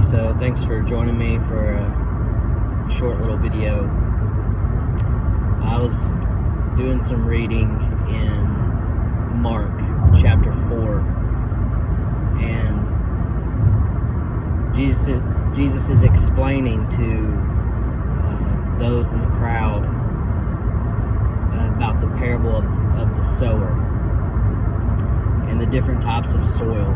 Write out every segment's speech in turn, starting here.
So thanks for joining me for a short little video. I was doing some reading in Mark chapter 4, and Jesus is explaining to those in the crowd about the parable of the sower and the different types of soil.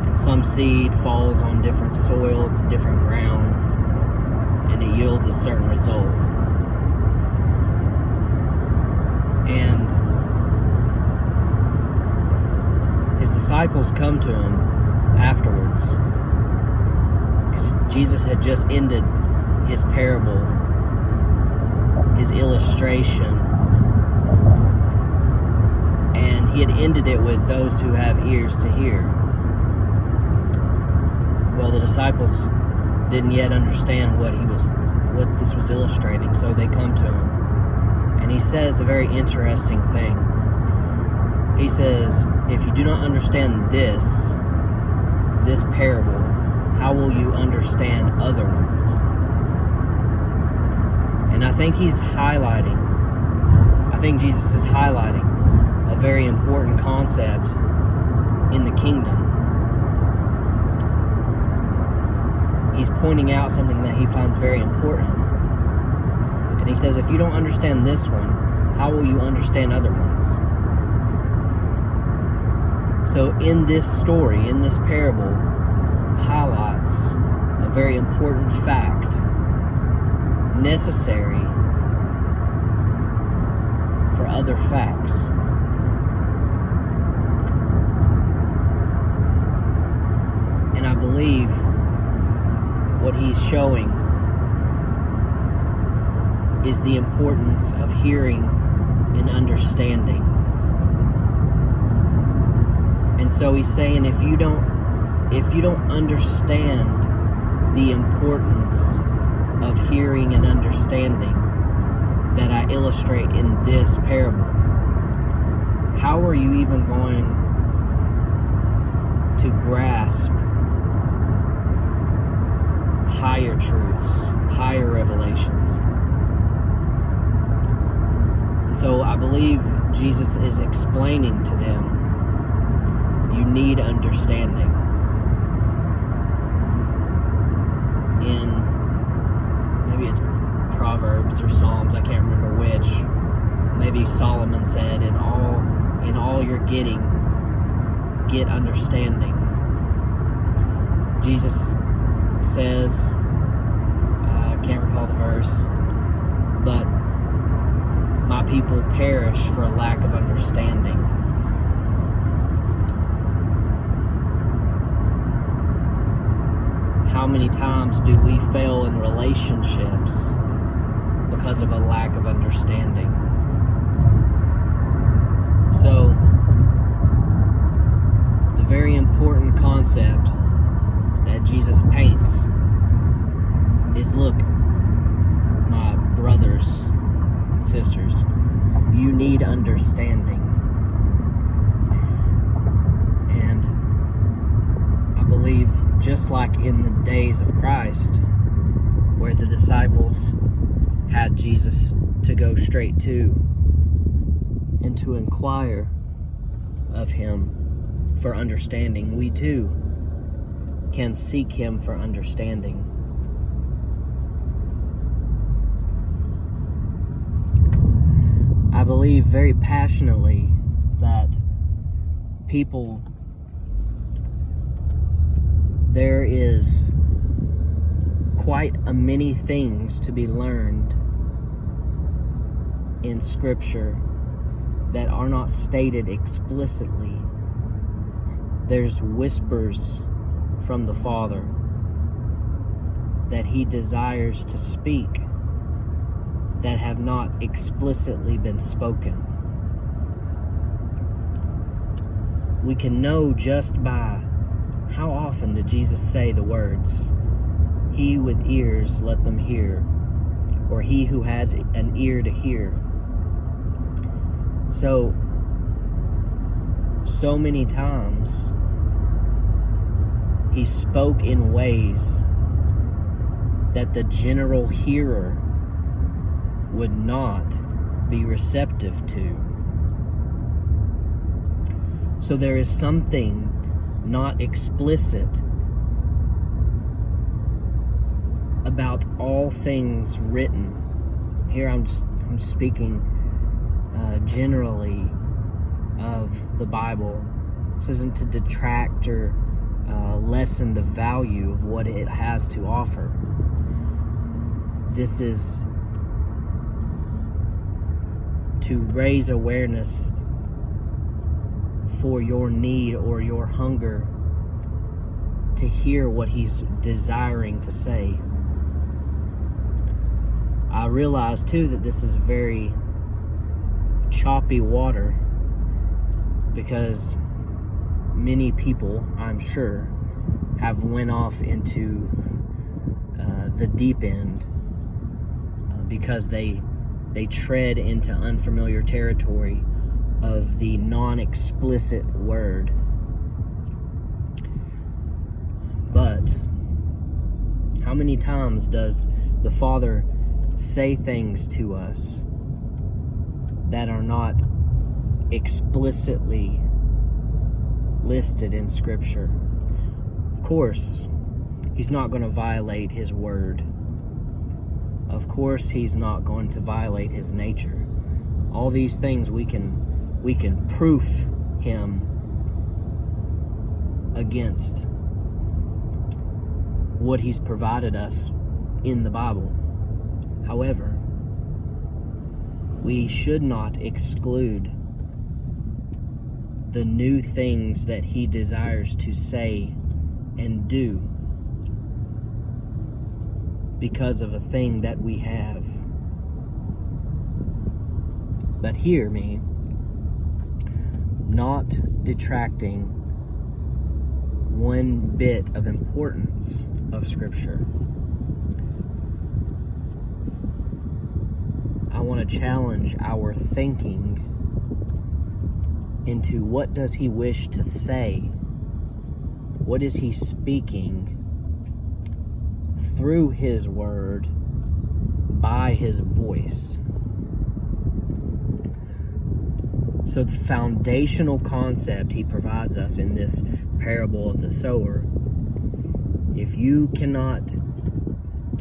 And some seed falls on different soils, different grounds, and it yields a certain result. And his disciples come to him afterwards, because Jesus had just ended his parable, his illustration, and he had ended it with those who have ears to hear. Well, the disciples didn't yet understand what this was illustrating, so they come to him, and he says a very interesting thing. He says, if you do not understand this parable, how will you understand other ones? And I think Jesus is highlighting a very important concept in the kingdom. He's pointing out something that he finds very important. And he says, if you don't understand this one, how will you understand other ones? So in this story, in this parable, highlights a very important fact, necessary for other facts. And I believe what he's showing is the importance of hearing and understanding. And so he's saying, if you don't understand the importance of hearing and understanding that I illustrate in this parable, how are you even going to grasp higher truths, higher revelations? And so I believe Jesus is explaining to them, you need understanding. In maybe it's Proverbs or Psalms, I can't remember which. Maybe Solomon said, in all you're getting, get understanding. Jesus says, I can't recall the verse, but my people perish for a lack of understanding. How many times do we fail in relationships because of a lack of understanding? So, the very important concept that Jesus paints is, look, my brothers and sisters, you need understanding. And I believe, just like in the days of Christ, where the disciples had Jesus to go straight to and to inquire of him for understanding, we too can seek him for understanding. I believe very passionately that there is quite a many things to be learned in Scripture that are not stated explicitly. There's whispers from the Father that he desires to speak that have not explicitly been spoken. We can know just by how often did Jesus say the words, "He with ears, let them hear," or "He who has an ear to hear." So many times He spoke in ways that the general hearer would not be receptive to. So there is something not explicit about all things written. Here I'm speaking generally of the Bible. This isn't to detract or lessen the value of what it has to offer. This is to raise awareness for your need or your hunger to hear what He's desiring to say. I realize too that this is very choppy water, because many people, I'm sure, have went off into the deep end because they tread into unfamiliar territory of the non-explicit word. But how many times does the Father say things to us that are not explicitly listed in Scripture? Of course, He's not going to violate His word. Of course, He's not going to violate His nature. All these things we can proof Him against what He's provided us in the Bible. However, we should not exclude the new things that He desires to say and do because of a thing that we have. But hear me, not detracting one bit of importance of Scripture. I want to challenge our thinking into what does He wish to say? What is He speaking through His word by His voice? So the foundational concept He provides us in this parable of the sower, if you cannot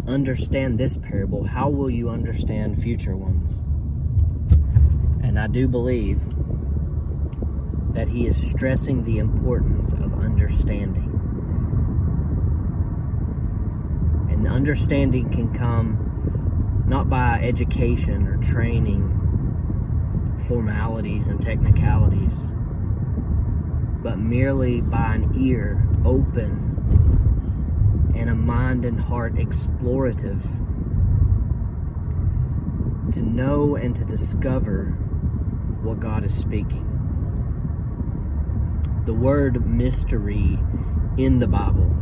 understand this parable, how will you understand future ones? And I do believe that He is stressing the importance of understanding. And the understanding can come not by education or training, formalities and technicalities, but merely by an ear open and a mind and heart explorative to know and to discover what God is speaking. The word mystery in the Bible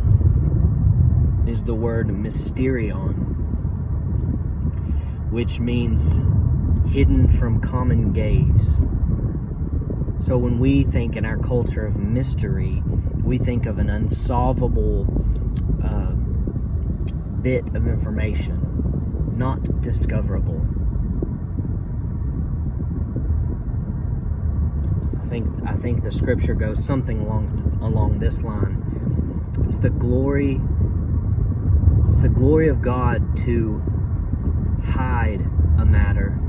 is the word mysterion, which means hidden from common gaze. So when we think in our culture of mystery, we think of an unsolvable bit of information, not discoverable. I think the Scripture goes something along this line. It's the glory of God to hide a matter.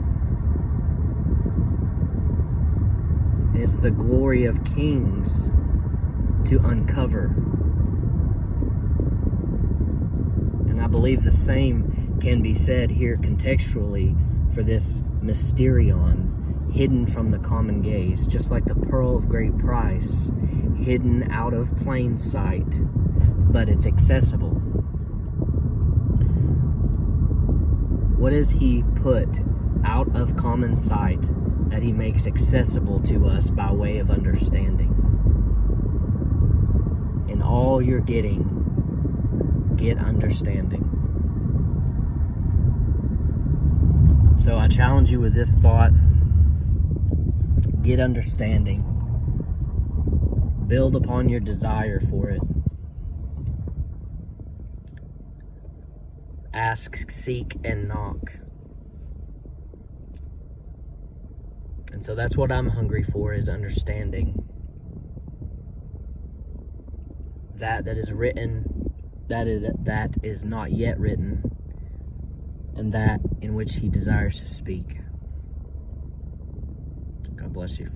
It's the glory of kings to uncover. And I believe the same can be said here contextually for this mysterion, hidden from the common gaze, just like the pearl of great price, hidden out of plain sight, but it's accessible. What does He put out of common sight that He makes accessible to us by way of understanding? In all you're getting, get understanding. So I challenge you with this thought. Get understanding. Build upon your desire for it. ask, seek, and knock. And so that's what I'm hungry for, is understanding that is written, that is not yet written, and that in which he desires to speak. God bless you.